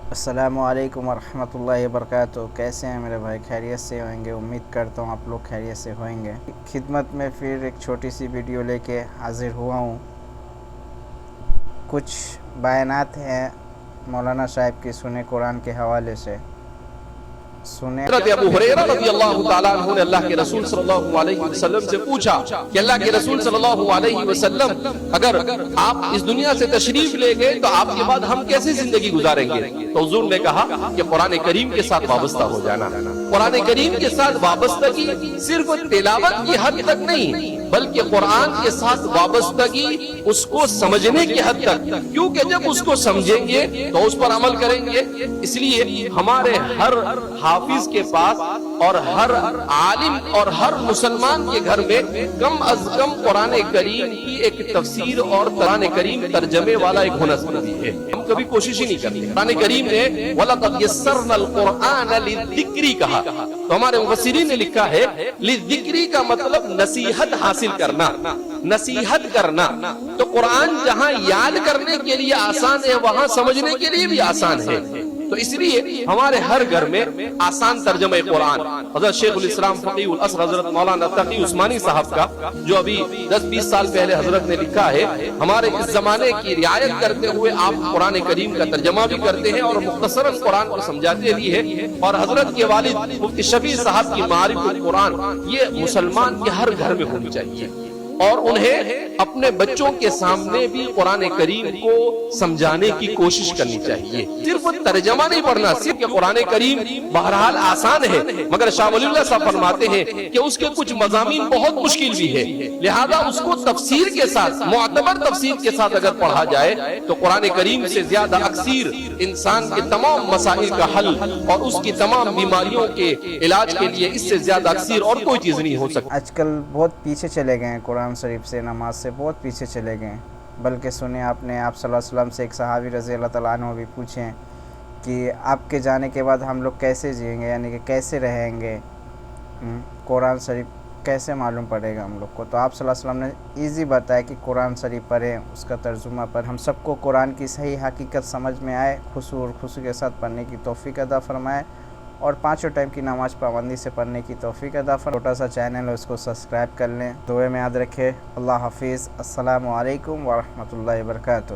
السلام علیکم ورحمۃ اللہ وبرکاتہ۔ کیسے ہیں میرے بھائی؟ خیریت سے ہوں گے؟ امید کرتا ہوں آپ لوگ خیریت سے ہوئیں گے۔ خدمت میں پھر ایک چھوٹی سی ویڈیو لے کے حاضر ہوا ہوں۔ کچھ بیانات ہیں مولانا صاحب کی، سنیں قرآن کے حوالے سے سنیں۔ حضرت ابو ہریرہ رضی اللہ تعالیٰ عنہ نے اللہ کے رسول صلی اللہ علیہ وسلم سے پوچھا کہ اللہ کے رسول صلی اللہ علیہ وسلم، اگر آپ اس دنیا سے تشریف لے گئے تو آپ کے بعد ہم کیسے زندگی گزاریں گے؟ تو حضور نے کہا کہ قرآن کریم کے ساتھ وابستہ ہو جانا۔ قرآن کریم کے ساتھ وابستگی صرف تلاوت کی حد تک نہیں، بلکہ قرآن کے ساتھ وابستگی اس کو سمجھنے کی حد تک، کیونکہ جب اس کو سمجھیں گے تو اس پر عمل کریں گے۔ اس لیے ہمارے ہر حافظ کے پاس اور ہر عالم اور ہر مسلمان کے گھر میں کم از کم قرآن کریم کی ایک تفسیر اور قرآن کریم ترجمے والا ایک ہنر بھی ہے۔ ہم کبھی کوشش ہی نہیں کرتے۔ قرآن کریم نے وَلَقَدْ يَسَّرْنَا الْقُرْآنَ لِلذِّكْرِ کہا، تو ہمارے مفسرین نے لکھا ہے لِلذِّكْرِ کا مطلب نصیحت حاصل کرنا، نصیحت کرنا۔ تو قرآن جہاں یاد کرنے کے لیے آسان ہے وہاں سمجھنے کے لیے بھی آسان ہے۔ تو اس لیے ہمارے ہر گھر میں آسان ترجمہ قرآن حضرت شیخ الاسلام فقیہ الاصغر حضرت مولانا تقی عثمانی صاحب کا، جو ابھی 10-20 سال پہلے حضرت نے لکھا ہے، ہمارے اس زمانے کی رعایت کرتے ہوئے آپ قرآن کریم کا ترجمہ بھی کرتے ہیں اور مختصراً قرآن کو سمجھاتے بھی ہیں۔ اور حضرت کے والد مفتی شفیع صاحب کی معارف القرآن یہ مسلمان کے ہر گھر میں ہونی چاہیے، اور انہیں اپنے بچوں کے سامنے بھی قرآن کریم کو سمجھانے کی کوشش کرنی چاہیے۔ صرف ترجمہ نہیں پڑھنا، صرف کہ قرآن کریم بہرحال آسان ہے، مگر شاہ ولی اللہ صاحب فرماتے ہیں کہ اس کے کچھ مضامین بہت مشکل بھی ہے، لہذا اس کو تفسیر کے ساتھ، معتبر تفسیر کے ساتھ اگر پڑھا جائے تو قرآن کریم سے زیادہ اکثیر انسان کے تمام مسائل کا حل اور اس کی تمام بیماریوں کے علاج کے لیے اس سے زیادہ اکثیر اور کوئی چیز نہیں ہو سکتی۔ آج کل بہت پیچھے چلے گئے ہیں، قرآن شریف سے، نماز سے بہت پیچھے چلے گئے ہیں۔ بلکہ سنیں آپ نے، آپ صلی اللہ علیہ وسلم سے ایک صحابی رضی اللہ تعالیٰ عنہ بھی پوچھیں کہ آپ کے جانے کے بعد ہم لوگ کیسے جئیں گے، یعنی کہ کیسے رہیں گے، قرآن شریف کیسے معلوم پڑے گا ہم لوگ کو؟ تو آپ صلی اللہ علیہ وسلم نے ایزی بتایا کہ قرآن شریف پڑھیں، اس کا ترجمہ پر ہم سب کو قرآن کی صحیح حقیقت سمجھ میں آئے، خشوع اور خضوع کے ساتھ پڑھنے کی توفیق عطا فرمائے، اور 5 ٹائم کی نماز پابندی سے پڑھنے کی توفیق عطا فرمائے۔ چھوٹا سا چینل ہے، اس کو سبسکرائب کر لیں، دعائیں میں یاد رکھیں۔ اللہ حافظ۔ السلام علیکم ورحمۃ اللہ وبرکاتہ۔